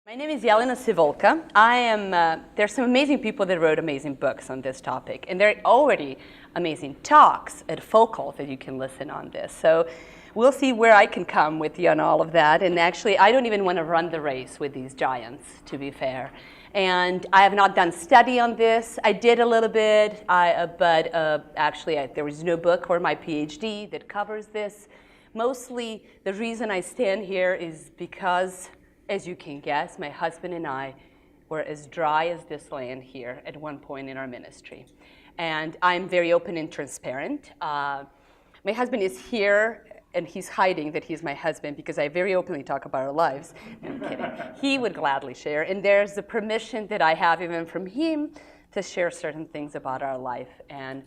My name is Jelena Sivulka. There's some amazing people that wrote amazing books on this topic, and there are already amazing talks at FOCLID that you can listen on this. So we'll see where I can come with you on all of that. And actually, I don't even want to run the race with these giants, to be fair. And I have not done study on this. I did a little bit, but there was no book or my PhD that covers this. Mostly, the reason I stand here is because, as you can guess, my husband and I were as dry as this land here at one point in our ministry. And I'm very open and transparent. My husband is here, and he's hiding that he's my husband because I very openly talk about our lives. No, I'm kidding. He would gladly share. And there's the permission that I have even from him to share certain things about our life. And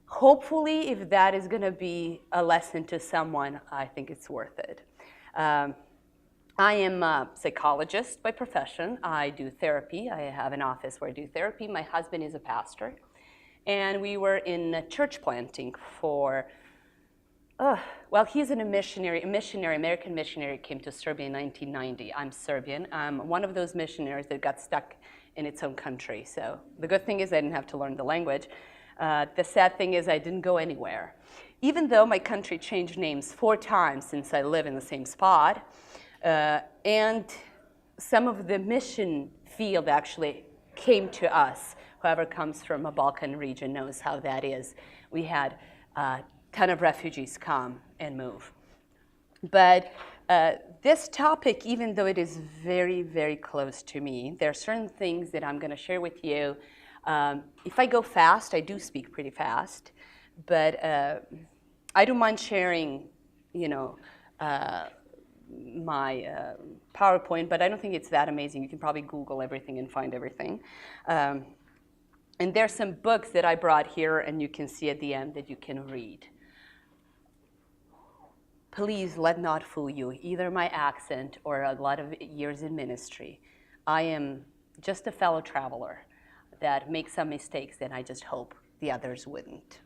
hopefully, if that is going to be a lesson to someone, I think it's worth it. I am a psychologist by profession. I do therapy. I have an office where I do therapy. My husband is a pastor. And we were in church planting for, he's a missionary, American missionary, came to Serbia in 1990. I'm Serbian. I'm one of those missionaries that got stuck in its own country. So the good thing is I didn't have to learn the language. The sad thing is I didn't go anywhere. Even though my country changed names 4 times since I live in the same spot, and some of the mission field actually came to us. Whoever comes from a Balkan region knows how that is. We had a ton of refugees come and move. But this topic, even though it is very, very close to me, there are certain things that I'm going to share with you. If I go fast, I do speak pretty fast, but I don't mind sharing, my PowerPoint, but I don't think it's that amazing. You can probably Google everything and find everything. And there's some books that I brought here, and you can see at the end that you can read. Please let not fool you, either my accent or a lot of years in ministry. I am just a fellow traveler that makes some mistakes, and I just hope the others wouldn't.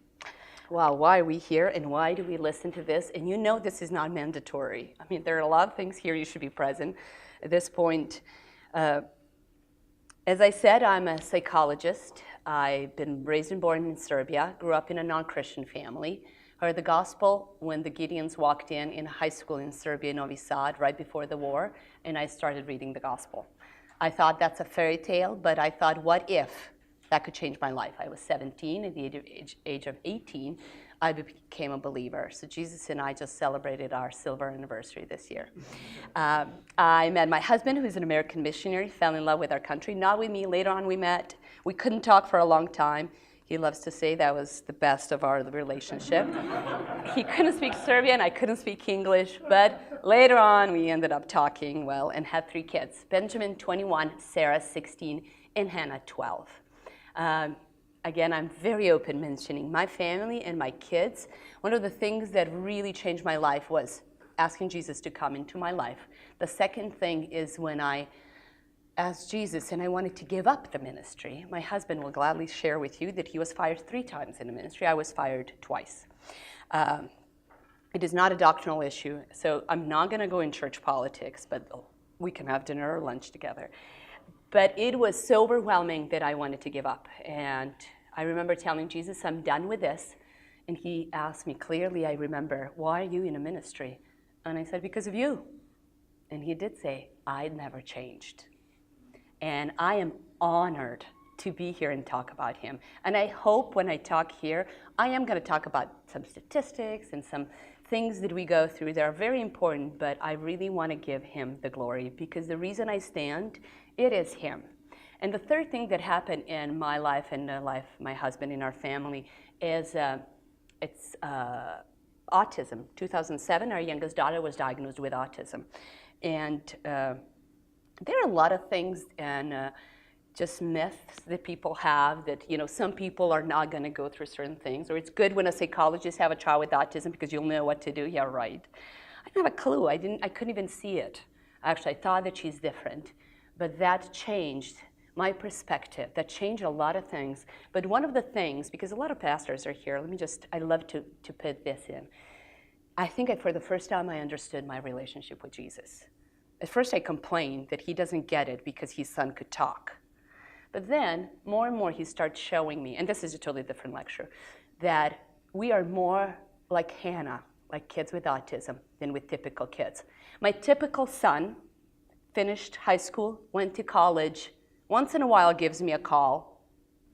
Wow, why are we here, and why do we listen to this? And you know this is not mandatory. I mean, there are a lot of things here you should be present at this point. As I said, I'm a psychologist. I've been raised and born in Serbia, grew up in a non-Christian family, heard the gospel when the Gideons walked in high school in Serbia, Novi Sad, right before the war, and I started reading the gospel. I thought that's a fairy tale, but I thought, what if that could change my life? I was 17. At the age of 18, I became a believer. So Jesus and I just celebrated our silver anniversary this year. I met my husband, who's an American missionary, fell in love with our country. Not with me. Later on we met. We couldn't talk for a long time. He loves to say that was the best of our relationship. He couldn't speak Serbian, I couldn't speak English, but later on we ended up talking well and had 3 kids. Benjamin, 21, Sarah, 16, and Hannah, 12. Again, I'm very open mentioning my family and my kids. One of the things that really changed my life was asking Jesus to come into my life. The second thing is when I asked Jesus and I wanted to give up the ministry. My husband will gladly share with you that he was fired 3 times in the ministry. I was fired twice. It is not a doctrinal issue, so I'm not going to go in church politics, but we can have dinner or lunch together. But it was so overwhelming that I wanted to give up. And I remember telling Jesus, I'm done with this. And he asked me clearly, I remember, why are you in a ministry? And I said, because of you. And he did say, I never changed. And I am honored to be here and talk about him. And I hope when I talk here, I am going to talk about some statistics and some things that we go through that are very important, but I really want to give him the glory because the reason I stand, it is him. And the third thing that happened in my life and the life of my husband and our family is it's autism. 2007, our youngest daughter was diagnosed with autism. And there are a lot of things and just myths that people have that, some people are not going to go through certain things. Or it's good when a psychologist have a child with autism because you'll know what to do. Yeah, right. I didn't have a clue. I couldn't even see it. Actually, I thought that she's different. But that changed my perspective. That changed a lot of things. But one of the things, because a lot of pastors are here, I love to put this in. I think for the first time I understood my relationship with Jesus. At first I complained that he doesn't get it because his son could talk. But then, more and more, he starts showing me, and this is a totally different lecture, that we are more like Hannah, like kids with autism, than with typical kids. My typical son finished high school, went to college, once in a while gives me a call,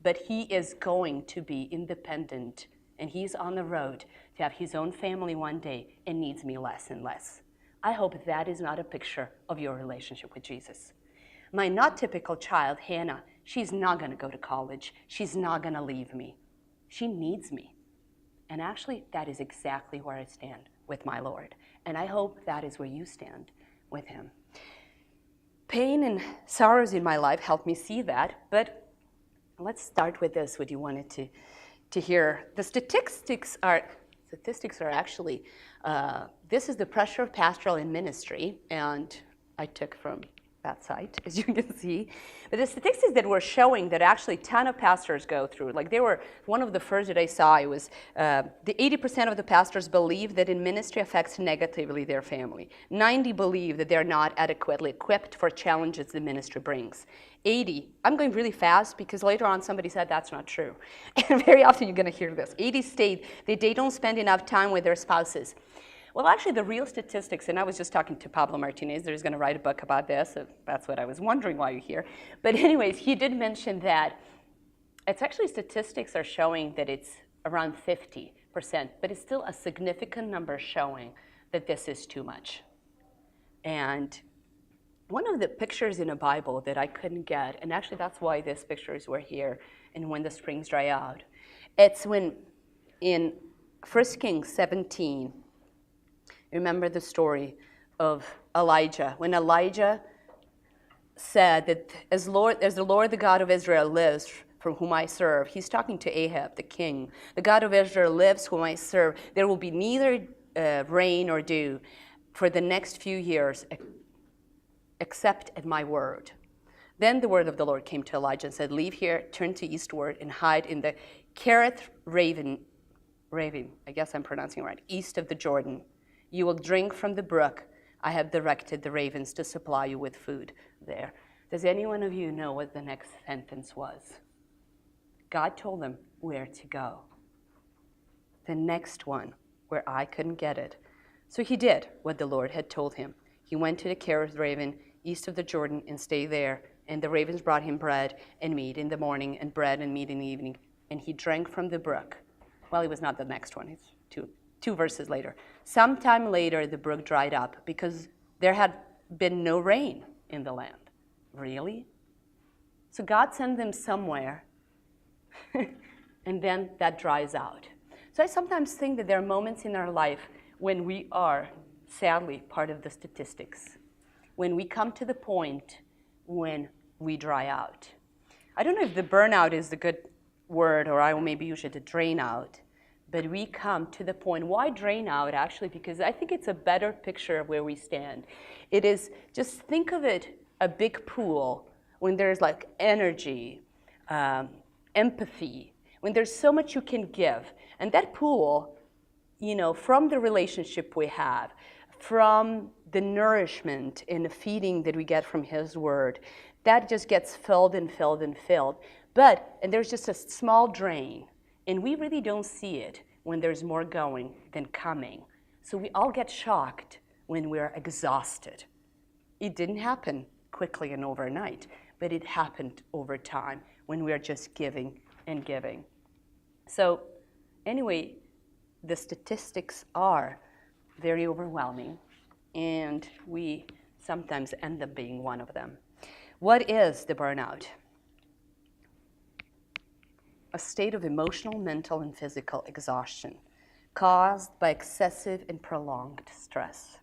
but he is going to be independent, and he's on the road to have his own family one day and needs me less and less. I hope that is not a picture of your relationship with Jesus. My not typical child, Hannah, she's not going to go to college. She's not going to leave me. She needs me. And actually, that is exactly where I stand with my Lord. And I hope that is where you stand with him. Pain and sorrows in my life helped me see that, but let's start with this, what you wanted to hear. The statistics are actually, this is the pressure of pastoral in ministry, and I took from that site, as you can see. But the statistics that were showing that actually a ton of pastors go through, like they were, one of the first that I saw, it was the 80% of the pastors believe that in ministry affects negatively their family. 90 believe that they're not adequately equipped for challenges the ministry brings. 80, I'm going really fast because later on somebody said that's not true. And very often you're going to hear this. 80 state that they don't spend enough time with their spouses. Well, actually, the real statistics, and I was just talking to Pablo Martinez, there's going to write a book about this. That's what I was wondering why you're here. But anyways, he did mention that it's actually statistics are showing that it's around 50%, but it's still a significant number showing that this is too much. And one of the pictures in the Bible that I couldn't get, and actually that's why these pictures were here, and when the springs dry out, it's when in 1 Kings 17, remember the story of Elijah. When Elijah said that as the Lord, the God of Israel lives, from whom I serve, he's talking to Ahab, the king. The God of Israel lives, whom I serve. There will be neither rain or dew for the next few years, except at my word. Then the word of the Lord came to Elijah and said, leave here, turn to eastward, and hide in the Kerith Ravine, I guess I'm pronouncing it right, east of the Jordan. You will drink from the brook. I have directed the ravens to supply you with food there. Does any one of you know what the next sentence was? God told them where to go. The next one, where I couldn't get it. So he did what the Lord had told him. He went to the Kerith Raven, east of the Jordan, and stayed there. And the ravens brought him bread and meat in the morning, and bread and meat in the evening. And he drank from the brook. Well, it was not the next one. It's two verses later. Sometime later, the brook dried up because there had been no rain in the land. Really? So God sent them somewhere, and then that dries out. So I sometimes think that there are moments in our life when we are, sadly, part of the statistics, when we come to the point when we dry out. I don't know if the burnout is the good word, or I will maybe use it to drain out. But we come to the point, why drain out actually? Because I think it's a better picture of where we stand. It is, just think of it, a big pool when there's like energy, empathy, when there's so much you can give. And that pool, you know, from the relationship we have, from the nourishment and the feeding that we get from his word, that just gets filled and filled and filled. And there's just a small drain. And we really don't see it when there's more going than coming. So we all get shocked when we're exhausted. It didn't happen quickly and overnight, but it happened over time when we're just giving and giving. So anyway, the statistics are very overwhelming, and we sometimes end up being one of them. What is the burnout? A state of emotional, mental, and physical exhaustion caused by excessive and prolonged stress.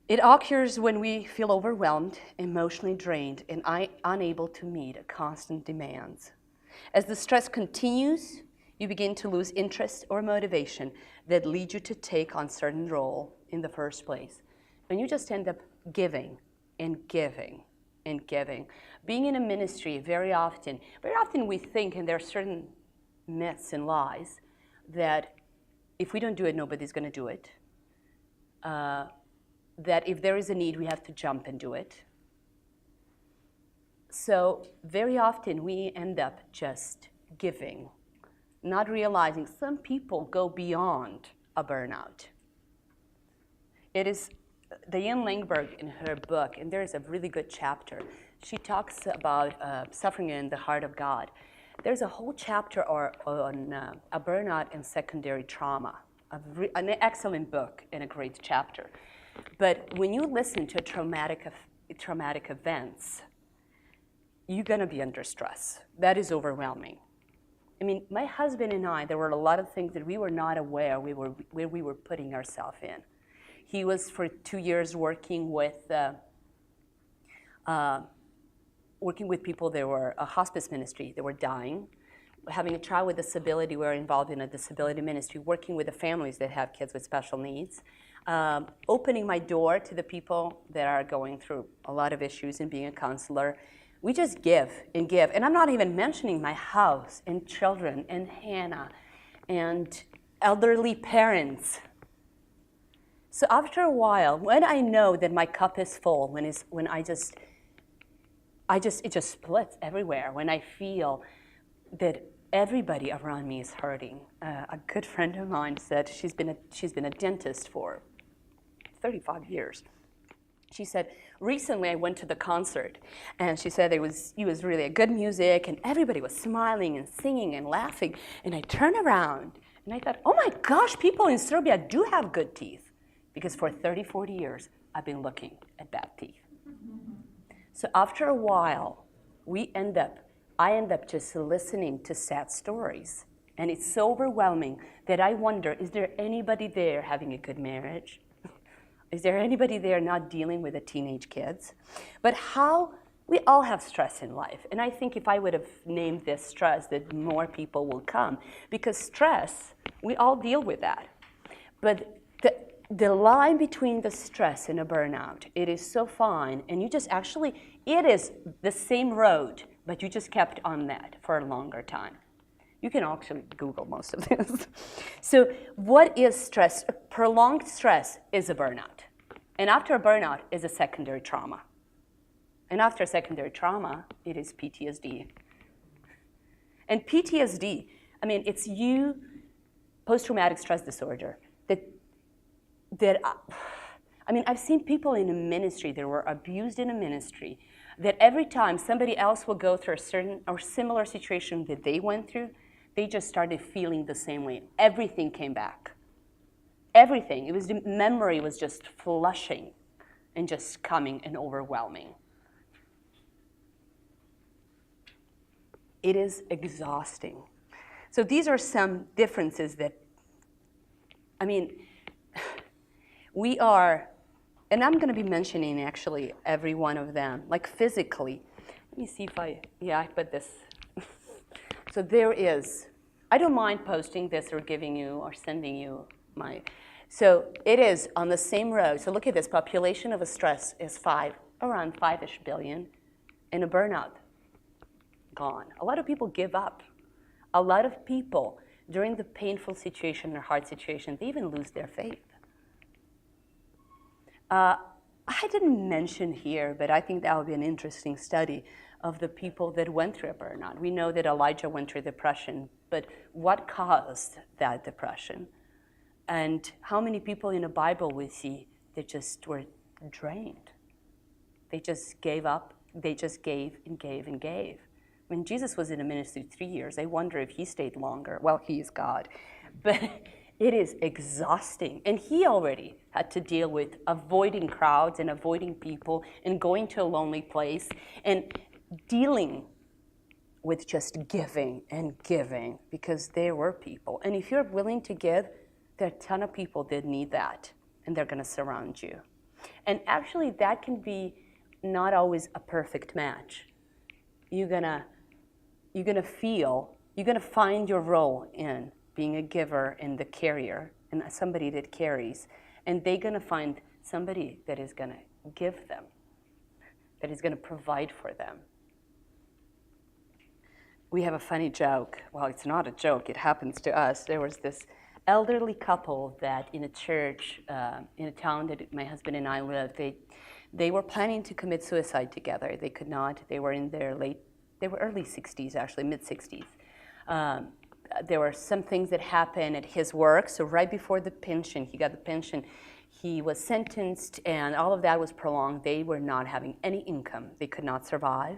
It occurs when we feel overwhelmed, emotionally drained, and unable to meet constant demands. As the stress continues, you begin to lose interest or motivation that lead you to take on certain role in the first place. And you just end up giving and giving and giving. Being in a ministry, very often we think, and there are certain myths and lies, that if we don't do it, nobody's going to do it. that if there is a need, we have to jump and do it. So very often we end up just giving, not realizing some people go beyond a burnout. It is Diane Langberg in her book, and there is a really good chapter. She talks about suffering in the heart of God. There's a whole chapter on a burnout and secondary trauma, an excellent book and a great chapter. But when you listen to traumatic events, you're going to be under stress. That is overwhelming. I mean, my husband and I, there were a lot of things that we were not aware where we were putting ourselves in. He was for 2 years working with people that were a hospice ministry. They were dying, having a child with disability. We were involved in a disability ministry, working with the families that have kids with special needs, opening my door to the people that are going through a lot of issues and being a counselor. We just give and give. And I'm not even mentioning my house and children and Hannah and elderly parents. So after a while, when I know that my cup is full, when it just splits everywhere, when I feel that everybody around me is hurting. A good friend of mine said she's been a dentist for 35 years. She said, recently I went to the concert, and she said it was really a good music, and everybody was smiling and singing and laughing. And I turned around, and I thought, oh my gosh, people in Serbia do have good teeth. Because for 30, 40 years, I've been looking at bad teeth. So after a while, I end up just listening to sad stories. And it's so overwhelming that I wonder, is there anybody there having a good marriage? Is there anybody there not dealing with the teenage kids? But we all have stress in life. And I think if I would have named this stress, that more people will come. Because stress, we all deal with that. But the line between the stress and a burnout, it is so fine. And it is the same road, but you just kept on that for a longer time. You can actually Google most of this. So what is stress? Prolonged stress is a burnout. And after a burnout is a secondary trauma. And after secondary trauma, it is PTSD. And PTSD, it's post-traumatic stress disorder. I've seen people in a ministry that were abused in a ministry, that every time somebody else will go through a certain or similar situation that they went through, they just started feeling the same way. Everything came back. Everything. The memory was just flushing and just coming and overwhelming. It is exhausting. So these are some differences that, we are, and I'm going to be mentioning actually every one of them, like physically. Let me see if I put this. So there is, I don't mind posting this or giving you or sending you so it is on the same road. So look at this, population of a stress is around 5-ish billion, and a burnout, gone. A lot of people give up. A lot of people, during the painful situation or hard situation, they even lose their faith. I didn't mention here, but I think that would be an interesting study of the people that went through a burnout. We know that Elijah went through depression, but what caused that depression? And how many people in the Bible we see that just were drained? They just gave up. They just gave and gave and gave. When Jesus was in the ministry 3 years, I wonder if he stayed longer. Well, he is God. But it is exhausting. And he already had to deal with avoiding crowds and avoiding people and going to a lonely place and dealing with just giving and giving, because there were people. And if you're willing to give, there are a ton of people that need that, and they're going to surround you. And actually, that can be not always a perfect match. You're gonna find your role in being a giver and the carrier, and somebody that carries, and they're gonna find somebody that is gonna give them, that is gonna provide for them. We have a funny joke. Well, it's not a joke, it happens to us. There was this elderly couple that in a church in a town that my husband and I lived. They were planning to commit suicide together. They could not. They were in their early 60s, actually, mid 60s. There were some things that happened at his work. So right before the pension, he got the pension, he was sentenced, and all of that was prolonged. They were not having any income. They could not survive.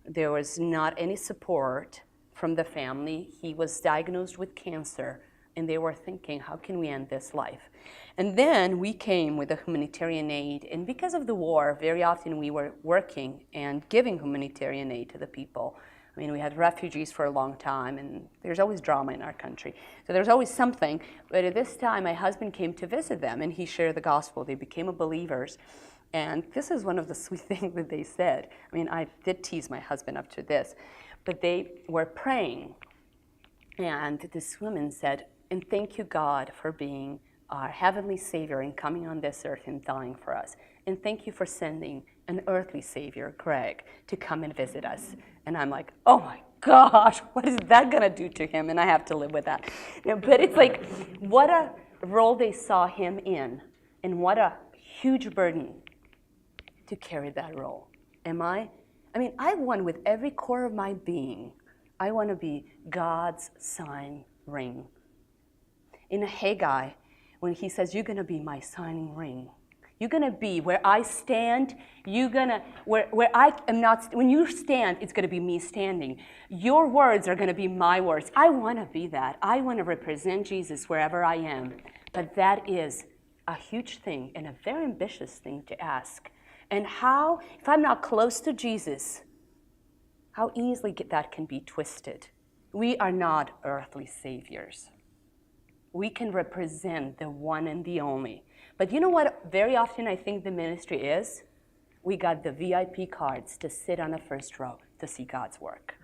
There was not any support from the family. He was diagnosed with cancer, and they were thinking, how can we end this life? And then we came with a humanitarian aid, and because of the war, very often we were working and giving humanitarian aid to the people. I mean, we had refugees for a long time, and there's always drama in our country. So there's always something. But at this time, my husband came to visit them, and he shared the gospel. They became believers. And this is one of the sweet things that they said. I mean, I did tease my husband up to this. But they were praying. And this woman said, and thank you, God, for being our heavenly Savior and coming on this earth and dying for us. And thank you for sending an earthly Savior, Greg, to come and visit us. And I'm like, oh my gosh, what is that going to do to him? And I have to live with that. You know, but it's like, what a role they saw him in, and what a huge burden to carry that role. I want with every core of my being, I want to be God's sign ring. In Haggai, when he says, you're going to be my signing ring. You're going to be where I stand. Where I am not, when you stand, it's going to be me standing. Your words are going to be my words. I want to be that. I want to represent Jesus wherever I am. But that is a huge thing and a very ambitious thing to ask. And how, if I'm not close to Jesus, how easily that can be twisted. We are not earthly saviors. We can represent the one and the only. But you know what very often I think the ministry is? We got the VIP cards to sit on the first row to see God's work.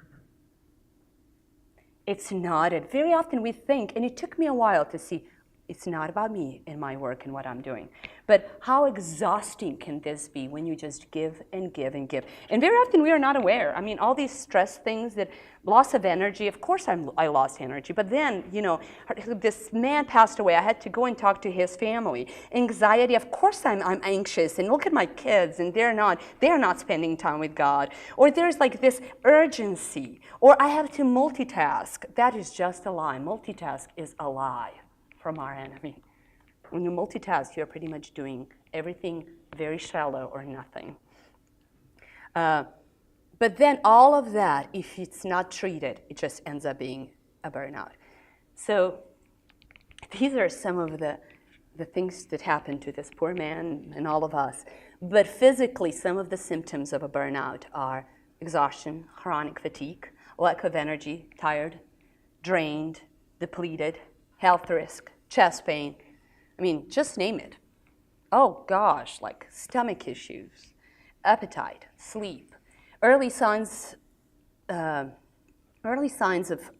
It's not it. Very often we think, and it took me a while to see, it's not about me and my work and what I'm doing. But how exhausting can this be when you just give and give and give? And very often we are not aware. I mean, all these stress things, that loss of energy, of course I lost energy. But then, you know, this man passed away. I had to go and talk to his family. Anxiety, of course I'm anxious. And look at my kids, and they're not spending time with God. Or there's like this urgency. Or I have to multitask. That is just a lie. Multitask is a lie from our enemy. When you multitask, you're pretty much doing everything very shallow or nothing. But then all of that, if it's not treated, it just ends up being a burnout. So these are some of the things that happened to this poor man and all of us. But physically, some of the symptoms of a burnout are exhaustion, chronic fatigue, lack of energy, tired, drained, depleted, health risk, chest pain. I mean, just name it. Oh gosh, like stomach issues, appetite, sleep. Early signs of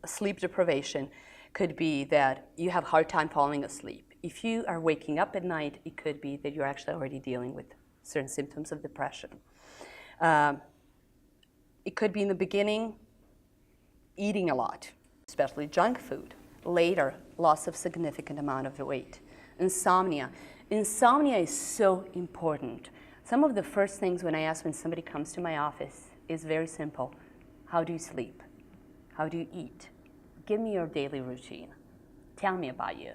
sleep deprivation could be that you have a hard time falling asleep. If you are waking up at night, it could be that you're actually already dealing with certain symptoms of depression. It could be in the beginning, eating a lot, especially junk food. Later, loss of significant amount of weight. Insomnia. Insomnia is so important. Some of the first things when I ask when somebody comes to my office is very simple. How do you sleep? How do you eat? Give me your daily routine. Tell me about you.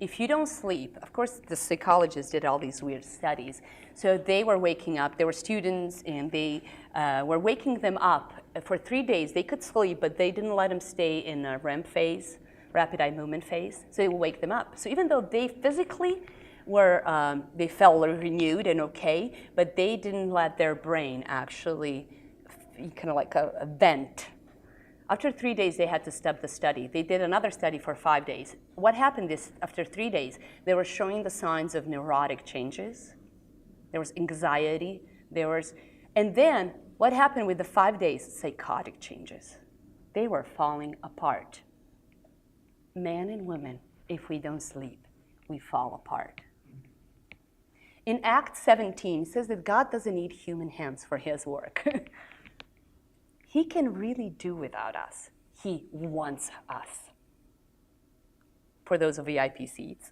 If you don't sleep, of course, the psychologists did all these weird studies. So they were waking up. There were students, and they were waking them up for 3 days. They could sleep, but they didn't let them stay in a REM phase, rapid eye movement phase. So it would wake them up. So even though they physically were, they felt renewed and okay, but they didn't let their brain actually kind of like a vent. After 3 days, they had to stop the study. They did another study for 5 days. What happened is, after 3 days, they were showing the signs of neurotic changes. There was anxiety. And then what happened with the 5 days? Psychotic changes. They were falling apart. Men and women, if we don't sleep, we fall apart. In Acts 17, it says that God doesn't need human hands for his work. He can really do without us. He wants us. for those VIP seats.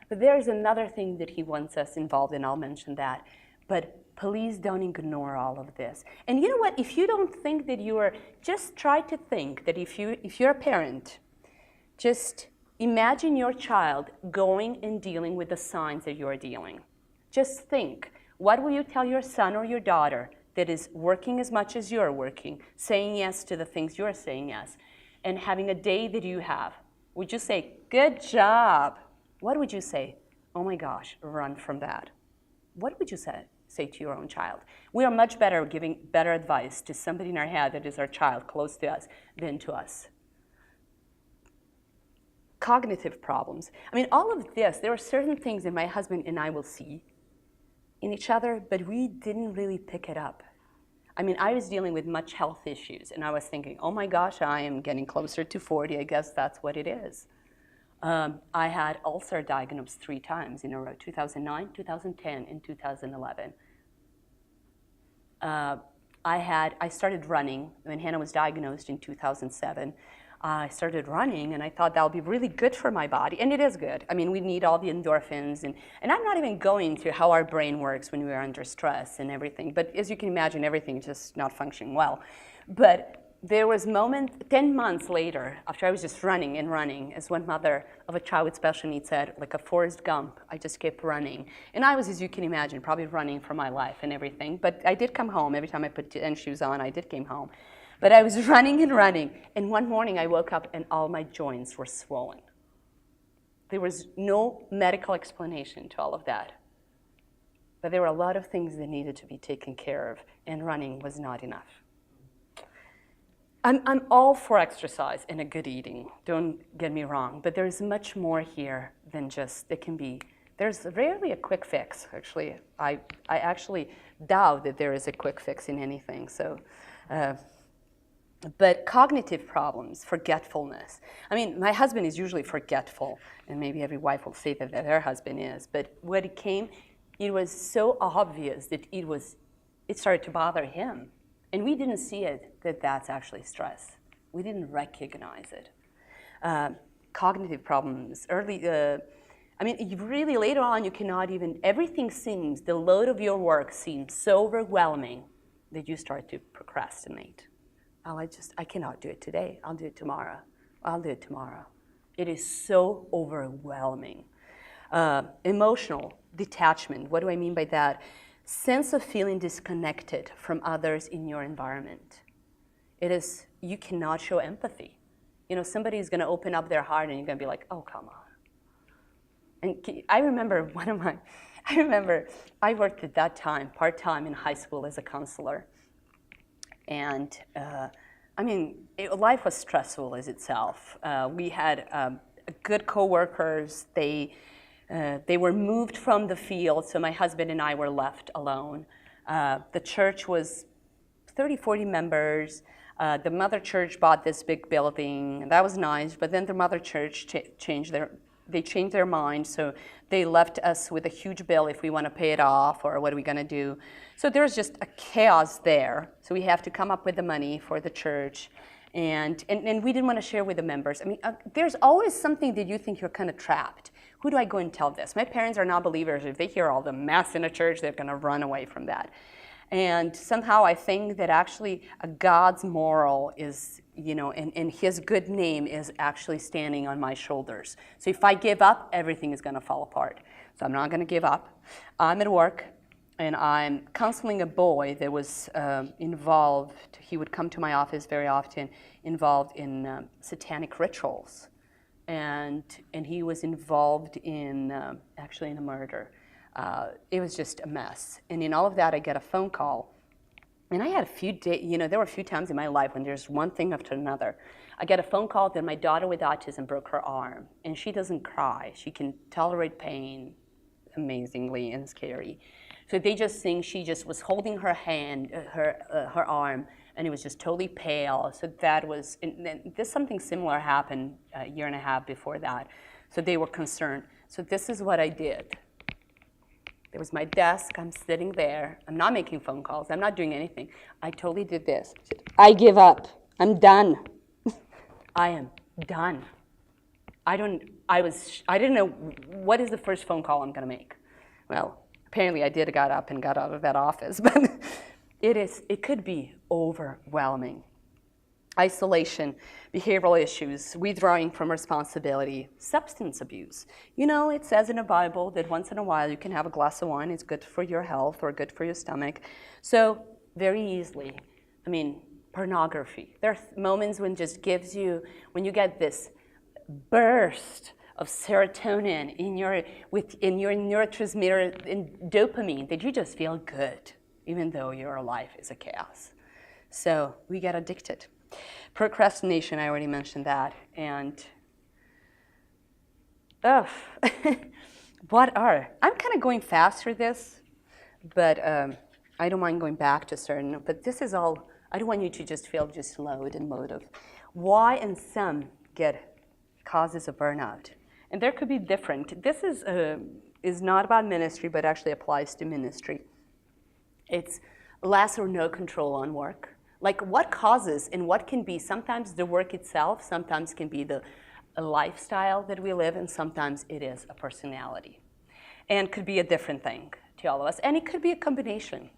But there is another thing that he wants us involved in, I'll mention that. But please don't ignore all of this. And you know what, if you don't think that you are, just try to think that if you're a parent, just imagine your child going and dealing with the signs that you're dealing. Just think, what will you tell your son or your daughter that is working as much as you're working, saying yes to the things you're saying yes, and having a day that you have? Would you say, good job? What would you say? Oh my gosh, run from that. What would you say to your own child? We are much better giving better advice to somebody in our head that is our child close to us than to us. Cognitive problems. I mean, all of this, there are certain things that my husband and I will see in each other, but we didn't really pick it up. I mean, I was dealing with much health issues, and I was thinking, oh my gosh, I am getting closer to 40. I guess that's what it is. I had ulcer diagnosed 3 times in a row, 2009, 2010, and 2011. I started running when Hannah was diagnosed in 2007. I started running, and I thought that would be really good for my body, and it is good. I mean, we need all the endorphins, and I'm not even going to how our brain works when we are under stress and everything, but as you can imagine, everything is just not functioning well. But there was a moment, 10 months later, after I was just running and running, as one mother of a child with special needs said, like a Forrest Gump, I just kept running. And I was, as you can imagine, probably running for my life and everything. But I did come home. Every time I put tennis shoes on, I did come home. But I was running and running. And one morning I woke up and all my joints were swollen. There was no medical explanation to all of that. But there were a lot of things that needed to be taken care of, and running was not enough. I'm all for exercise and a good eating, don't get me wrong, but there's much more here than just, there's rarely a quick fix, actually. I actually doubt that there is a quick fix in anything, so. But cognitive problems, forgetfulness. I mean, my husband is usually forgetful, and maybe every wife will say that their husband is, but when it came, it was so obvious that it started to bother him. And we didn't see it, that's actually stress. We didn't recognize it. Cognitive problems, really later on you cannot even, the load of your work seems so overwhelming that you start to procrastinate. I cannot do it today, I'll do it tomorrow. It is so overwhelming. Emotional detachment, what do I mean by that? Sense of feeling disconnected from others in your environment. You cannot show empathy. You know, somebody's going to open up their heart and you're going to be like, oh, come on. And I remember I worked at that time, part-time in high school as a counselor. And life was stressful as itself. We had good coworkers. They were moved from the field, so my husband and I were left alone. The church was 30, 40 members. The mother church bought this big building, and that was nice, but then the mother church changed their mind, so they left us with a huge bill if we want to pay it off, or what are we going to do? So there's just a chaos there. So we have to come up with the money for the church, and we didn't want to share with the members. I mean, there's always something that you think you're kind of trapped. Who do I go and tell this? My parents are not believers. If they hear all the mess in a church, they're going to run away from that. And somehow I think that actually God's moral is, and his good name is actually standing on my shoulders. So if I give up, everything is going to fall apart. So I'm not going to give up. I'm at work, and I'm counseling a boy that was involved. He would come to my office very often, involved in satanic rituals. And he was involved in actually in a murder. It was just a mess. And in all of that, I get a phone call. And I had a few days, there were a few times in my life when there's one thing after another. I get a phone call that my daughter with autism broke her arm. And she doesn't cry. She can tolerate pain amazingly and scary. So they just think she just was holding her hand, her arm, and it was just totally pale. So that was, and something similar happened a year and a half before that. So they were concerned. So this is what I did. There was my desk, I'm sitting there. I'm not making phone calls, I'm not doing anything. I totally did this. I give up, I'm done. I am done. I I didn't know what is the first phone call I'm going to make. Well, apparently I got up and got out of that office, but it could be overwhelming. Isolation, behavioral issues, withdrawing from responsibility, substance abuse. You know, it says in the Bible that once in a while you can have a glass of wine. It's good for your health or good for your stomach. So very easily, I mean, pornography. There are moments when when you get this burst of serotonin in your neurotransmitter and dopamine that you just feel good, even though your life is a chaos. So we get addicted. Procrastination, I already mentioned that. And I'm kind of going fast through this, but I don't mind going back to certain, but this is all, I don't want you to just feel just load and motive. Why and some get causes of burnout. And there could be different. This is not about ministry, but actually applies to ministry. It's less or no control on work. Like what causes and what can be sometimes the work itself, sometimes can be a lifestyle that we live, and sometimes it is a personality. And could be a different thing to all of us. And it could be a combination.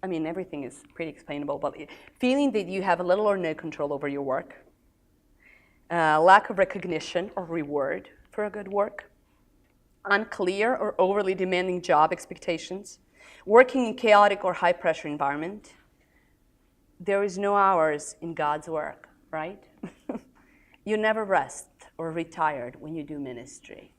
Everything is pretty explainable, but feeling that you have a little or no control over your work, lack of recognition or reward for a good work, unclear or overly demanding job expectations, working in chaotic or high-pressure environment. There is no hours in God's work, right? You never rest or retired when you do ministry.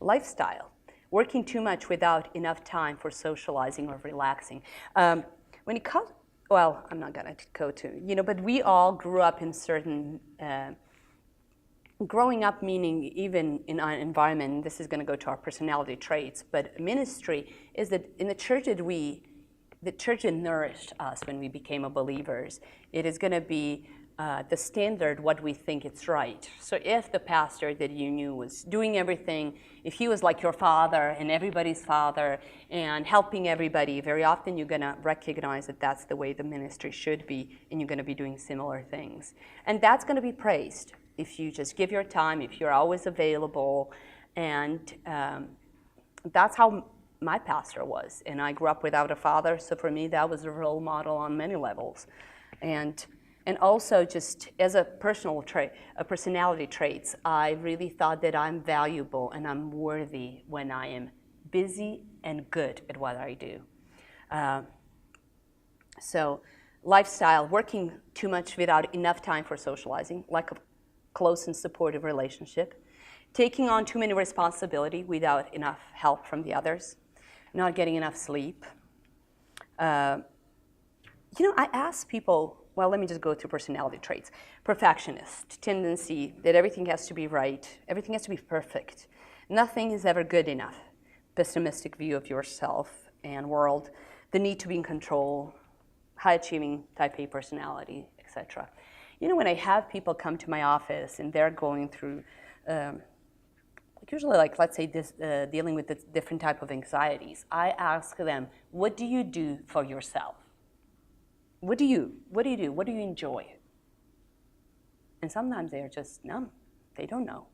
Lifestyle, working too much without enough time for socializing or relaxing. When it comes, well, I'm not gonna go to, but we all grew up in certain, growing up meaning even in our environment, this is gonna go to our personality traits, but ministry is that in the church the church that nourished us when we became believers, it is gonna be the standard, what we think it's right. So if the pastor that you knew was doing everything, if he was like your father and everybody's father and helping everybody, very often you're gonna recognize that that's the way the ministry should be, and you're gonna be doing similar things. And that's gonna be praised if you just give your time, if you're always available. And that's how my pastor was. And I grew up without a father, so for me that was a role model on many levels. And also just as a personal trait, a personality traits, I really thought that I'm valuable and I'm worthy when I am busy and good at what I do. So lifestyle, working too much without enough time for socializing, lack of close and supportive relationship, taking on too many responsibility without enough help from the others, not getting enough sleep. I ask people, well, let me just go through personality traits. Perfectionist, tendency that everything has to be right, everything has to be perfect. Nothing is ever good enough. Pessimistic view of yourself and world, the need to be in control, high achieving type A personality, etc. When I have people come to my office and they're going through, usually let's say this, dealing with the different type of anxieties, I ask them, what do you do for yourself? What do you do? What do you enjoy? And sometimes they're just numb. They don't know.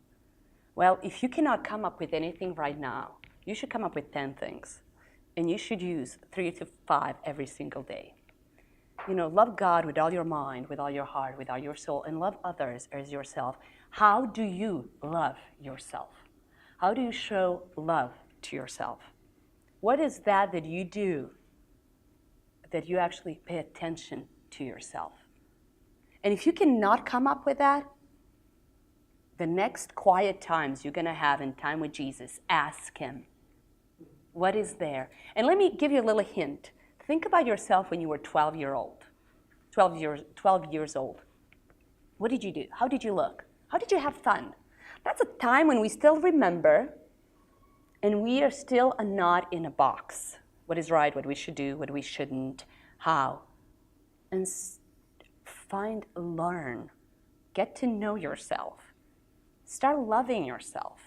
Well, if you cannot come up with anything right now, you should come up with 10 things. And you should use 3 to 5 every single day. Love God with all your mind, with all your heart, with all your soul, and love others as yourself. How do you love yourself? How do you show love to yourself? What is that you do that you actually pay attention to yourself? And if you cannot come up with that, the next quiet times you're gonna have in time with Jesus, ask him, what is there? And let me give you a little hint. Think about yourself when you were 12 years old. What did you do? How did you look? How did you have fun? That's a time when we still remember, and we are still not in a box. What is right, what we should do, what we shouldn't, how. And learn, get to know yourself. Start loving yourself.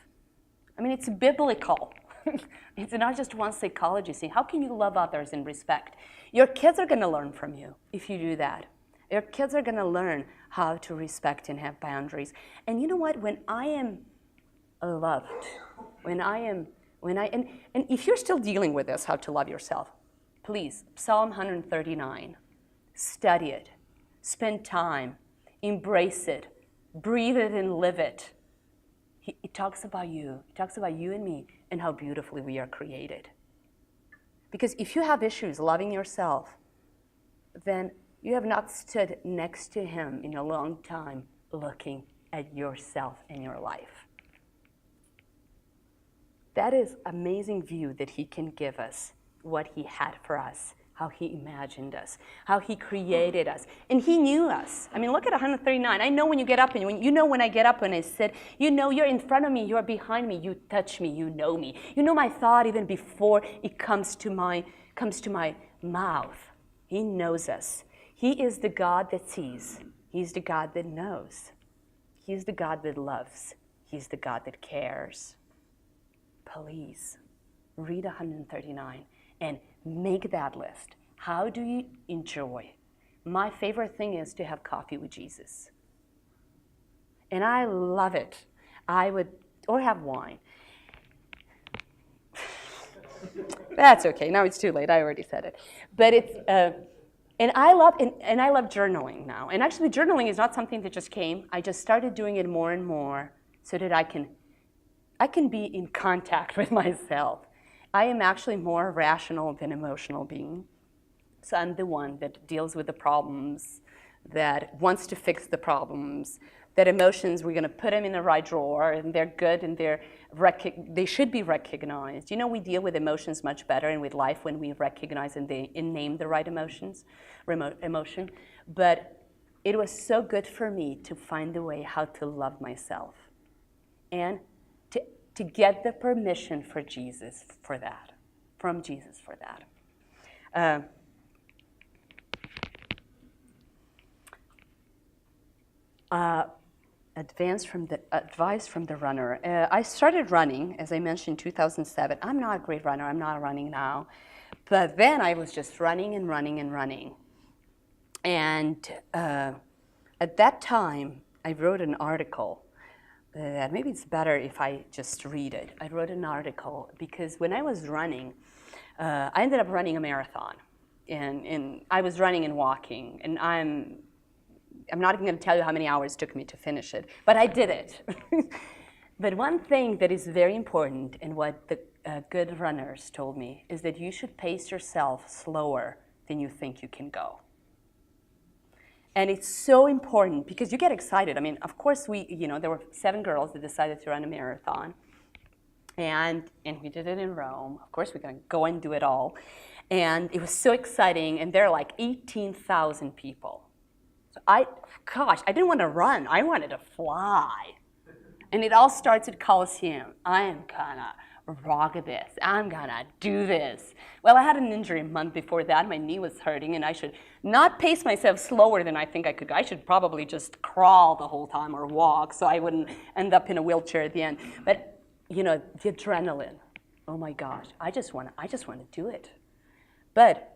It's biblical. It's not just one psychology saying, how can you love others and respect? Your kids are gonna learn from you if you do that. Your kids are going to learn how to respect and have boundaries. And you know what? When I am loved, and if you're still dealing with this, how to love yourself, please, Psalm 139, study it, spend time, embrace it, breathe it and live it. It talks about you. It talks about you and me and how beautifully we are created. Because if you have issues loving yourself, then you have not stood next to him in a long time looking at yourself and your life. That is amazing view that he can give us, what he had for us, how he imagined us, how he created us. And he knew us. I mean, look at 139. I know when you get up, and when I get up and I sit, you know you're in front of me, you're behind me, you touch me, you know me. You know my thought even before it comes to my mouth. He knows us. He is the God that sees. He's the God that knows. He's the God that loves. He's the God that cares. Please, read 139 and make that list. How do you enjoy? My favorite thing is to have coffee with Jesus. And I love it. Or have wine. That's okay, now it's too late, I already said it. But it's, and I love journaling now. And actually journaling is not something that just came. I just started doing it more and more so that I can be in contact with myself. I am actually more rational than emotional being. So I'm the one that deals with the problems, that wants to fix the problems, that emotions, we're going to put them in the right drawer, and they're good, and they should be recognized. You know, we deal with emotions much better and with life when we recognize and name the right emotion. But it was so good for me to find a way how to love myself and to get the permission from Jesus for that. Advice from the runner. I started running, as I mentioned, 2007. I'm not a great runner. I'm not running now. But then I was just running and running and running. And at that time, I wrote an article. Maybe it's better if I just read it. I wrote an article because when I was running, I ended up running a marathon. And I was running and walking. And I'm not even going to tell you how many hours it took me to finish it, but I did it. But one thing that is very important, and what the good runners told me, is that you should pace yourself slower than you think you can go. And it's so important because you get excited. I mean, of course, there were 7 girls that decided to run a marathon, and we did it in Rome. Of course, we're going to go and do it all. And it was so exciting, and there are like 18,000 people. I didn't want to run. I wanted to fly. And it all starts at Coliseum. I am gonna rock this. I'm gonna do this. Well, I had an injury a month before that. My knee was hurting, and I should not pace myself slower than I think I could go. I should probably just crawl the whole time or walk so I wouldn't end up in a wheelchair at the end. But, the adrenaline, oh my gosh, I just want to do it. But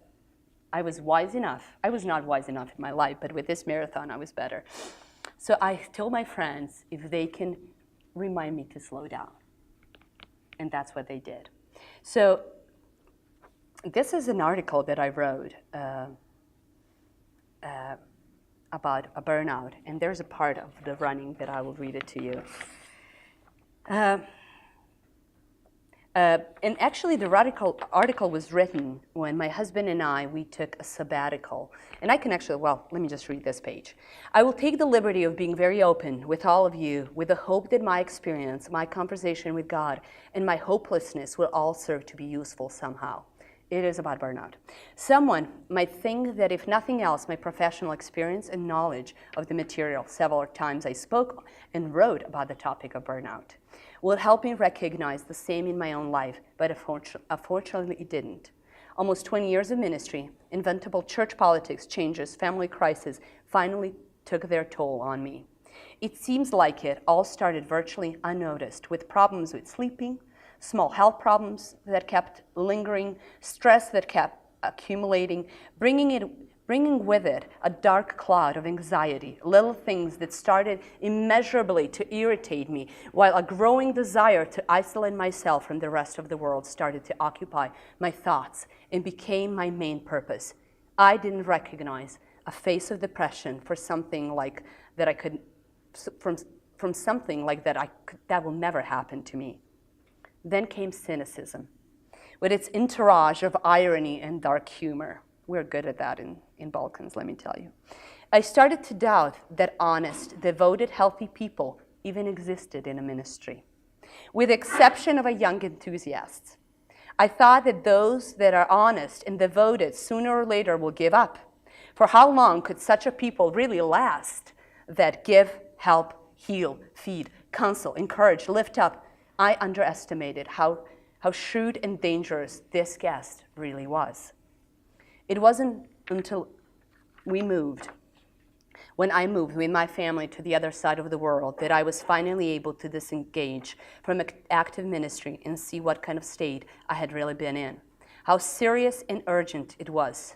I was wise enough. I was not wise enough in my life, but with this marathon, I was better. So I told my friends if they can remind me to slow down. And that's what they did. So this is an article that I wrote about a burnout. And there's a part of the running that I will read it to you. And actually, the article was written when my husband and we took a sabbatical. And I can let me just read this page. I will take the liberty of being very open with all of you with the hope that my experience, my conversation with God, and my hopelessness will all serve to be useful somehow. It is about burnout. Someone might think that if nothing else, my professional experience and knowledge of the material several times I spoke and wrote about the topic of burnout will help me recognize the same in my own life, but unfortunately it didn't. Almost 20 years of ministry, inventable church politics, changes, family crisis finally took their toll on me. It seems like it all started virtually unnoticed, with problems with sleeping, small health problems that kept lingering, stress that kept accumulating, bringing bringing with it a dark cloud of anxiety, little things that started immeasurably to irritate me, while a growing desire to isolate myself from the rest of the world started to occupy my thoughts and became my main purpose. I didn't recognize a face of depression for something like that I could, from something like that that will never happen to me. Then came cynicism, with its entourage of irony and dark humor. We're good at that in Balkans, let me tell you. I started to doubt that honest, devoted, healthy people even existed in a ministry, with the exception of a young enthusiast. I thought that those that are honest and devoted sooner or later will give up. For how long could such a people really last that give, help, heal, feed, counsel, encourage, lift up? I underestimated how shrewd and dangerous this guest really was. It wasn't until when I moved with my family to the other side of the world, that I was finally able to disengage from active ministry and see what kind of state I had really been in, how serious and urgent it was.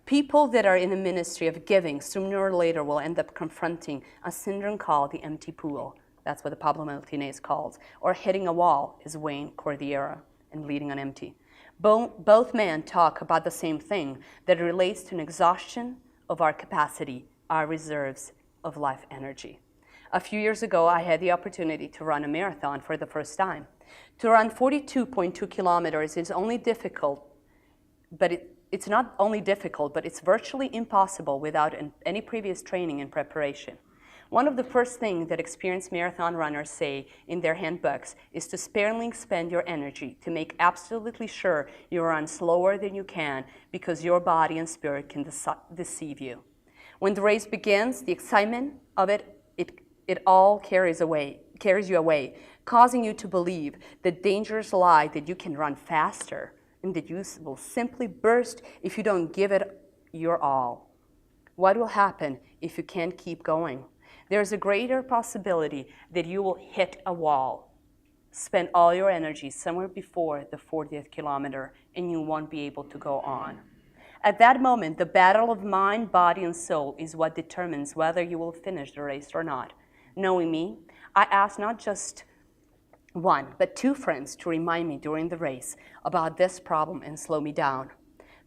People that are in the ministry of giving sooner or later will end up confronting a syndrome called the empty pool. That's what the Pablo Martinez calls, or hitting a wall, is Wayne Cordiera, and leading on empty. Both men talk about the same thing, that relates to an exhaustion of our capacity, our reserves of life energy. A few years ago, I had the opportunity to run a marathon for the first time. To run 42.2 kilometers is only difficult, but it's not only difficult, but it's virtually impossible without any previous training and preparation. One of the first things that experienced marathon runners say in their handbooks is to sparingly spend your energy to make absolutely sure you run slower than you can, because your body and spirit can deceive you. When the race begins, the excitement of it all carries you away, causing you to believe the dangerous lie that you can run faster and that you will simply burst if you don't give it your all. What will happen if you can't keep going? There's a greater possibility that you will hit a wall, spend all your energy somewhere before the 40th kilometer, and you won't be able to go on. At that moment, the battle of mind, body, and soul is what determines whether you will finish the race or not. Knowing me, I asked not just one, but two friends to remind me during the race about this problem and slow me down.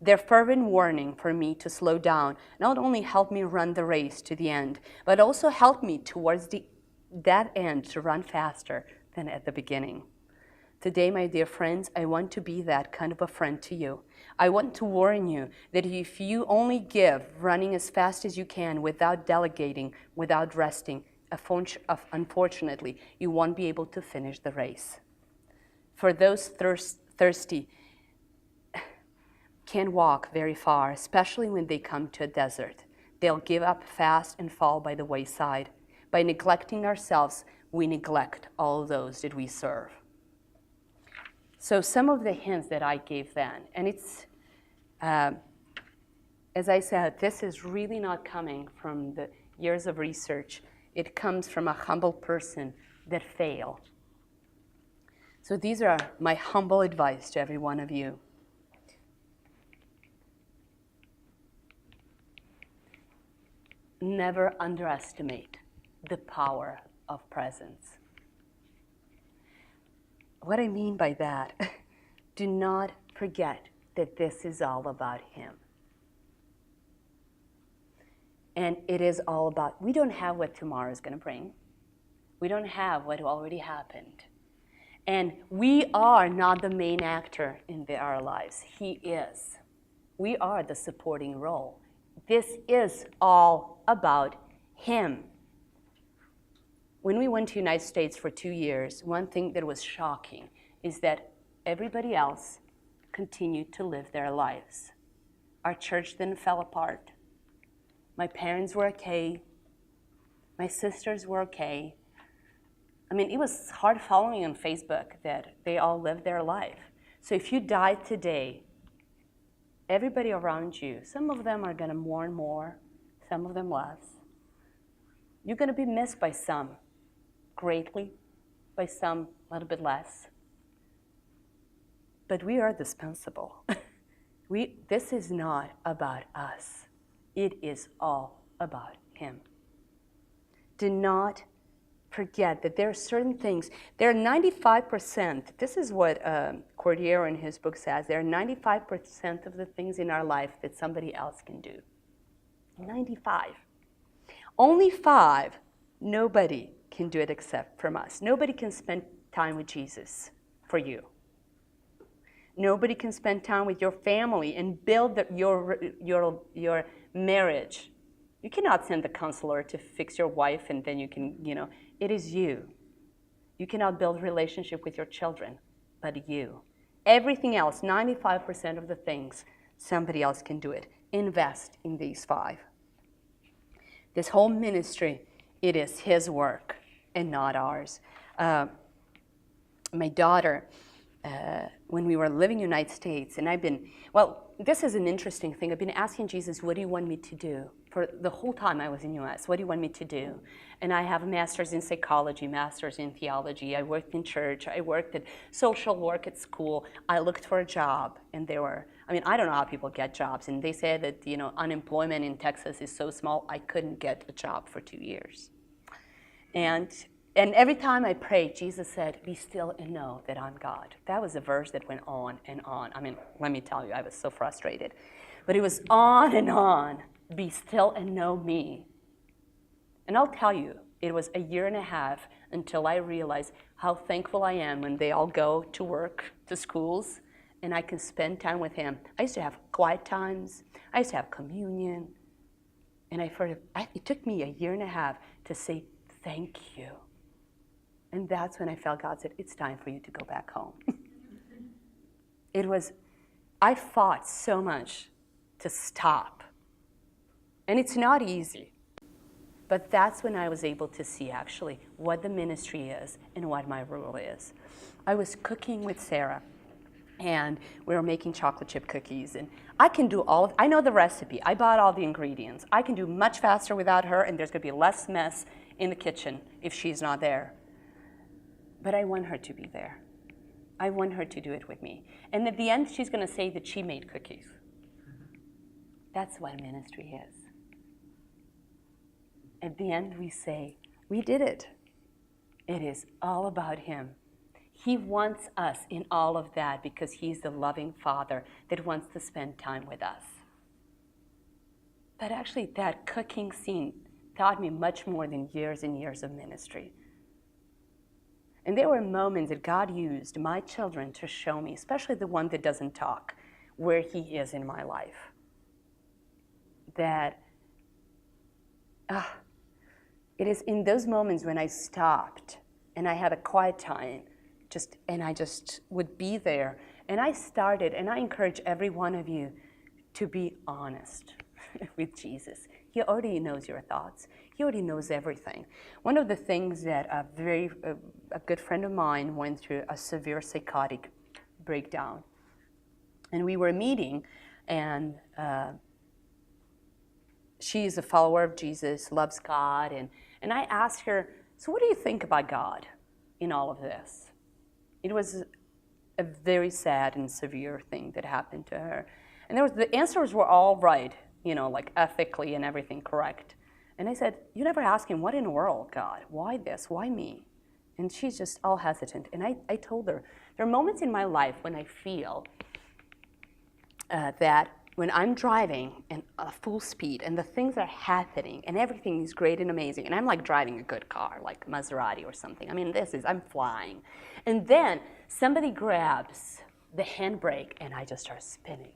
Their fervent warning for me to slow down not only helped me run the race to the end, but also helped me towards that end to run faster than at the beginning. Today, my dear friends, I want to be that kind of a friend to you. I want to warn you that if you only give, running as fast as you can without delegating, without resting, unfortunately, you won't be able to finish the race. For those thirsty, can't walk very far, especially when they come to a desert. They'll give up fast and fall by the wayside. By neglecting ourselves, we neglect all those that we serve. So some of the hints that I gave then, and it's, as I said, this is really not coming from the years of research. It comes from a humble person that failed. So these are my humble advice to every one of you. Never underestimate the power of presence. What I mean by that, do not forget that this is all about Him. And it is all about, we don't have what tomorrow is going to bring. We don't have what already happened. And we are not the main actor in our lives. He is. We are the supporting role. This is all about Him. When we went to the United States for 2 years, one thing that was shocking is that everybody else continued to live their lives. Our church didn't fall apart. My parents were okay. My sisters were okay. I mean, it was hard following on Facebook that they all lived their life. So if you die today, everybody around you, some of them are going to mourn more, some of them less. You're going to be missed by some greatly, by some a little bit less. But we are dispensable. This is not about us. It is all about him. Do not forget that there are certain things. There are 95%. This is what Cordero in his book says. There are 95% of the things in our life that somebody else can do. 95. Only 5, nobody can do it except from us. Nobody can spend time with Jesus for you. Nobody can spend time with your family and build your marriage. You cannot send the counselor to fix your wife and then you can, it is you. You cannot build relationship with your children, but you. Everything else, 95% of the things, somebody else can do it. Invest in these 5. This whole ministry, it is his work and not ours. My daughter, when we were living in the United States, and this is an interesting thing. I've been asking Jesus, what do you want me to do? For the whole time I was in the U.S., what do you want me to do? And I have a master's in psychology, master's in theology. I worked in church. I worked at social work at school. I looked for a job, and I don't know how people get jobs. And they said that, unemployment in Texas is so small, I couldn't get a job for 2 years. And every time I prayed, Jesus said, be still and know that I'm God. That was a verse that went on and on. Let me tell you, I was so frustrated. But it was on and on. Be still and know me. And I'll tell you, it was 1.5 years until I realized how thankful I am when they all go to work, to schools, and I can spend time with him. I used to have quiet times. I used to have communion. And it took me 1.5 years to say, thank you. And that's when I felt God said, it's time for you to go back home. I fought so much to stop. And it's not easy. But that's when I was able to see actually what the ministry is and what my role is. I was cooking with Sarah, and we were making chocolate chip cookies. And I can do I know the recipe. I bought all the ingredients. I can do much faster without her, and there's going to be less mess in the kitchen if she's not there. But I want her to be there. I want her to do it with me. And at the end, she's going to say that she made cookies. That's what ministry is. At the end, we say, we did it. It is all about him. He wants us in all of that because he's the loving Father that wants to spend time with us. But actually, that cooking scene taught me much more than years and years of ministry. And there were moments that God used my children to show me, especially the one that doesn't talk, where he is in my life. That it is in those moments when I stopped and I had a quiet time, and I just would be there. And I encourage every one of you to be honest with Jesus. He already knows your thoughts. He already knows everything. One of the things that a good friend of mine went through a severe psychotic breakdown. And we were meeting, and she's a follower of Jesus, loves God. And I asked her, so what do you think about God in all of this? It was a very sad and severe thing that happened to her. And the answers were all right, like ethically and everything correct. And I said, you never asked him, what in the world, God? Why this? Why me? And she's just all hesitant. And I told her, there are moments in my life when I feel that when I'm driving and full speed and the things are happening and everything is great and amazing, and I'm like driving a good car, like Maserati or something. I'm flying. And then somebody grabs the handbrake and I just start spinning.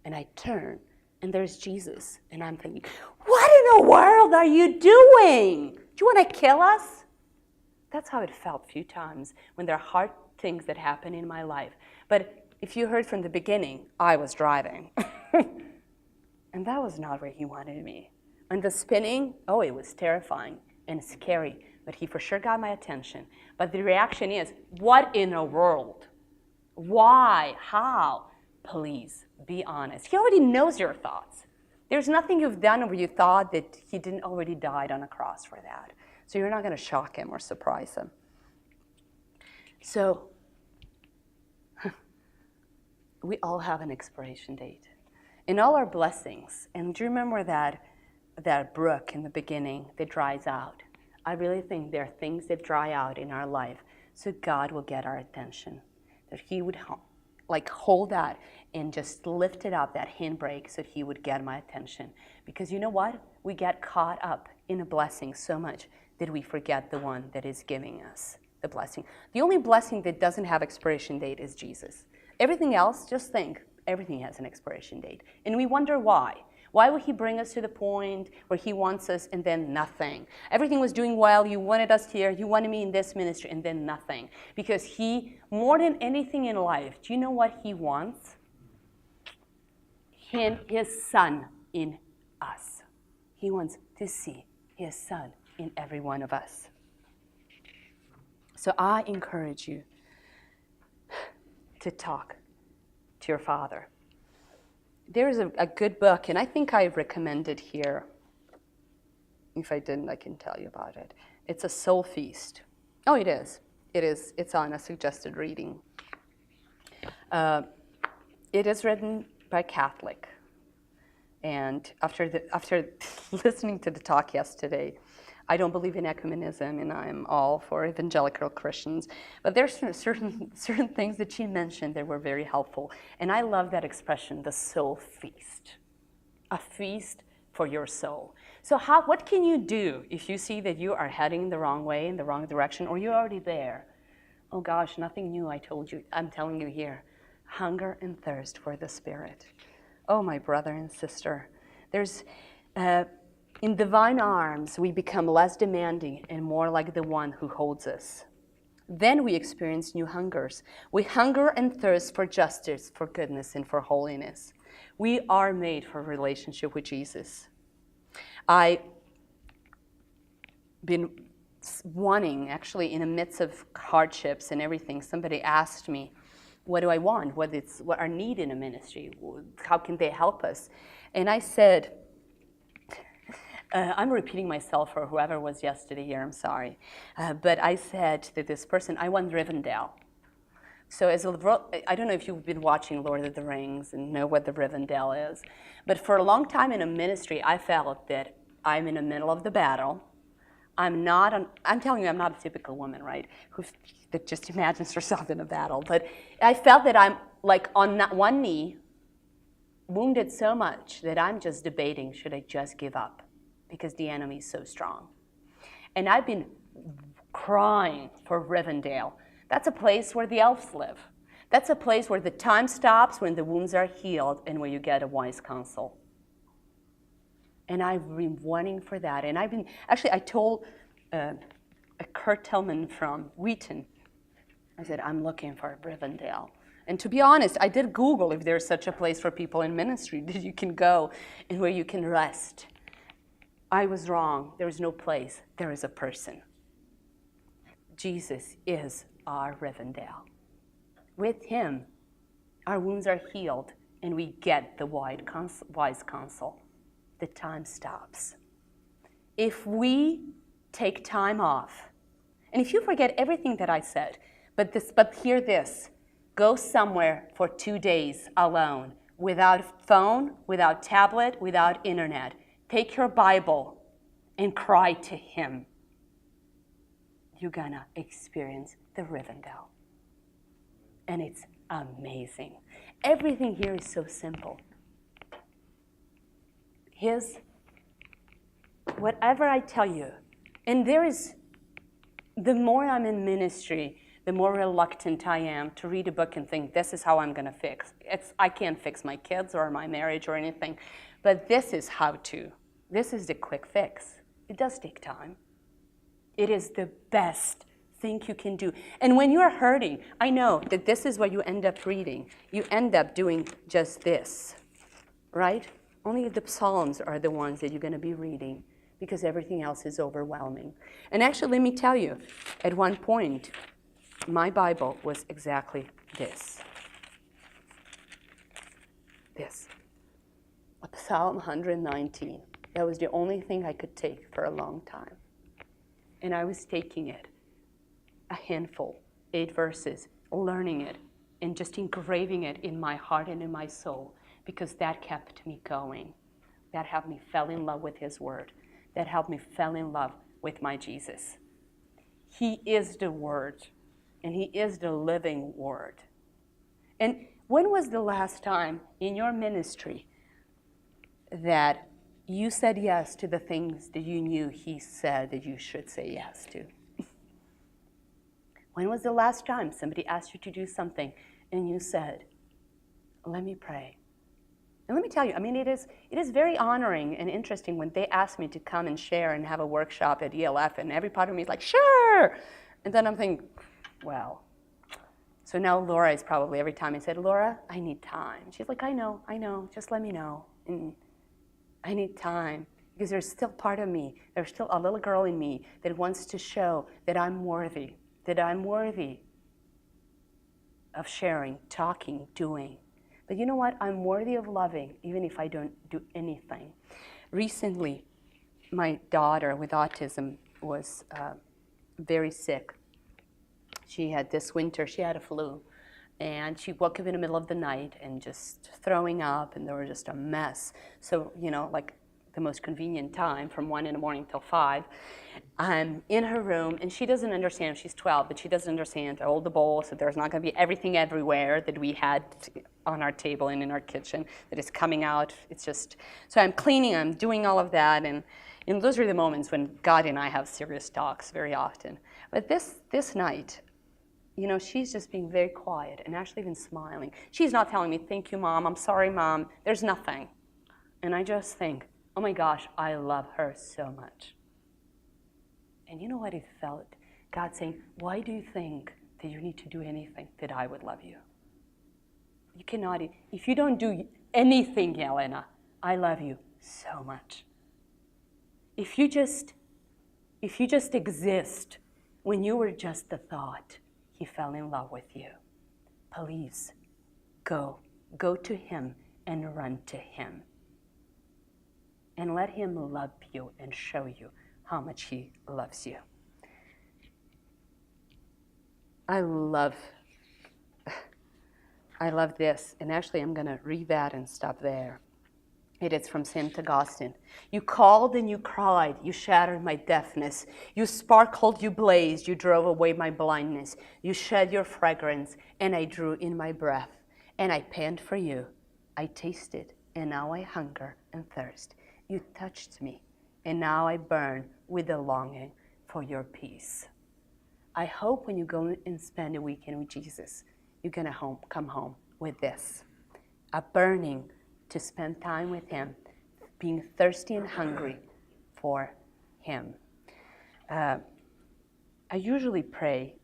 And I turn and there's Jesus. And I'm thinking, what in the world are you doing? Do you want to kill us? That's how it felt a few times when there are hard things that happen in my life. But if you heard from the beginning, I was driving. And that was not where he wanted me. And the spinning, it was terrifying and scary. But he for sure got my attention. But the reaction is, what in the world? Why? How? Please, be honest. He already knows your thoughts. There's nothing you've done where you thought that he didn't already died on a cross for that. So you're not going to shock him or surprise him. So we all have an expiration date. in all our blessings. And do you remember that brook in the beginning that dries out? I really think there are things that dry out in our life so God will get our attention, that he would hold that and just lift it up, that handbrake, so he would get my attention. Because you know what? We get caught up in a blessing so much that we forget the one that is giving us the blessing. The only blessing that doesn't have expiration date is Jesus. Everything else, just think, everything has an expiration date. And we wonder why. Why would he bring us to the point where he wants us and then nothing? Everything was doing well, you wanted us here, you wanted me in this ministry, and then nothing. Because he, more than anything in life, do you know what he wants? His son in us. He wants to see his son in every one of us. So I encourage you to talk to your Father. There's a good book, and I think I recommend it here. If I didn't, I can tell you about it. It's a soul feast. Oh, it is. It is. It's on a suggested reading. It is written by a Catholic. And after listening to the talk yesterday, I don't believe in ecumenism, and I'm all for evangelical Christians. But there's certain things that she mentioned that were very helpful. And I love that expression, the soul feast. A feast for your soul. So what can you do if you see that you are heading the wrong way, in the wrong direction, or you're already there? Oh gosh, nothing new, I'm telling you here. Hunger and thirst for the Spirit. Oh, my brother and sister. In divine arms, we become less demanding and more like the one who holds us. Then we experience new hungers. We hunger and thirst for justice, for goodness, and for holiness. We are made for a relationship with Jesus. I've been wanting, actually, in the midst of hardships and everything, somebody asked me, what do I want? What our need in a ministry? How can they help us? And I said, I'm repeating myself for whoever was yesterday here, I'm sorry. But I said to this person, I want Rivendell. So I don't know if you've been watching Lord of the Rings and know what the Rivendell is. But for a long time in a ministry, I felt that I'm in the middle of the battle. I'm telling you, I'm not a typical woman, right? That just imagines herself in a battle. But I felt that I'm like on one knee, wounded so much that I'm just debating, should I just give up? Because the enemy is so strong. And I've been crying for Rivendell. That's a place where the elves live. That's a place where the time stops, when the wounds are healed, and where you get a wise counsel. And I've been wanting for that. And I told Kurt Tillman from Wheaton, I said, I'm looking for Rivendell. And to be honest, I did Google if there's such a place for people in ministry that you can go and where you can rest. I was wrong. There is no place. There is a person. Jesus is our Rivendell. With him, our wounds are healed, and we get the wise counsel. The time stops. If we take time off, and if you forget everything that I said, but hear this, go somewhere for 2 days alone, without phone, without tablet, without internet. Take your Bible and cry to him. You're gonna experience the Rivendell. And it's amazing. Everything here is so simple. Whatever I tell you, and the more I'm in ministry, the more reluctant I am to read a book and think, this is how I'm gonna fix. I can't fix my kids or my marriage or anything, but this is how to. This is the quick fix. It does take time. It is the best thing you can do. And when you're hurting, I know that this is what you end up reading. You end up doing just this, right? Only the Psalms are the ones that you're going to be reading, because everything else is overwhelming. And actually, let me tell you, at one point, my Bible was exactly this. Psalm 119. That was the only thing I could take for a long time. And I was taking it, a handful, 8 verses, learning it, and just engraving it in my heart and in my soul, because that kept me going. That helped me fall in love with his word. That helped me fall in love with my Jesus. He is the word, and he is the living word. And when was the last time in your ministry that you said yes to the things that you knew he said that you should say yes to? When was the last time somebody asked you to do something and you said, let me pray? And let me tell you, I mean, it is very honoring and interesting when they ask me to come and share and have a workshop at ELF, and every part of me is like, sure! And then I'm thinking, well. So now Laura is probably, every time I said, Laura, I need time. She's like, I know, just let me know. And I need time, because there's still part of me, there's still a little girl in me that wants to show that I'm worthy of sharing, talking, doing. But you know what? I'm worthy of loving, even if I don't do anything. Recently, my daughter with autism was very sick. She had this winter, she had a flu. And she woke up in the middle of the night and just throwing up, and there was just a mess. So, you know, like the most convenient time from 1 in the morning till 5. I'm in her room, and she doesn't understand. She's 12, but she doesn't understand all the bowls, so there's not going to be everything everywhere that we had on our table and in our kitchen that is coming out. It's just, so I'm cleaning, I'm doing all of that, and those are the moments when God and I have serious talks very often. But this night, you know, she's just being very quiet and actually even smiling. She's not telling me, thank you, Mom, I'm sorry, Mom, there's nothing. And I just think, oh my gosh, I love her so much. And you know what it felt? God saying, why do you think that you need to do anything that I would love you? You cannot, if you don't do anything, Jelena, I love you so much. If you just exist when you were just the thought, he fell in love with you. Please, go to him and run to him. And let him love you and show you how much he loves you. I love this, and actually I'm going to read that and stop there. It is from St. Augustine. You called and you cried, you shattered my deafness. You sparkled, you blazed, you drove away my blindness. You shed your fragrance, and I drew in my breath. And I pant for you. I tasted, and now I hunger and thirst. You touched me, and now I burn with a longing for your peace. I hope when you go and spend a weekend with Jesus, you're going to come home with this, a burning to spend time with him, being thirsty and hungry for him. I usually pray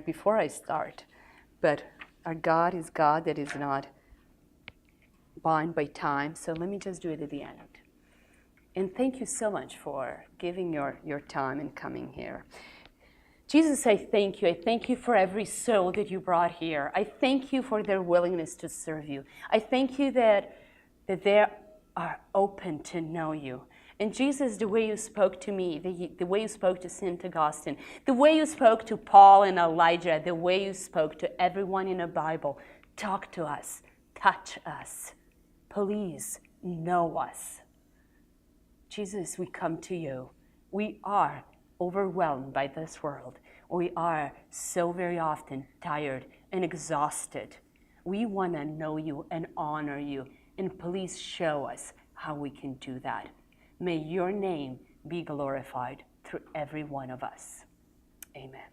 before I start, but our God is God that is not bound by time, so let me just do it at the end. And thank you so much for giving your time and coming here. Jesus, I thank you. I thank you for every soul that you brought here. I thank you for their willingness to serve you. I thank you that they are open to know you. And Jesus, the way you spoke to me, the way you spoke to St. Augustine, the way you spoke to Paul and Elijah, the way you spoke to everyone in the Bible, talk to us, touch us. Please know us. Jesus, we come to you. We are overwhelmed by this world. We are so very often tired and exhausted. We want to know you and honor you, and please show us how we can do that. May your name be glorified through every one of us. Amen.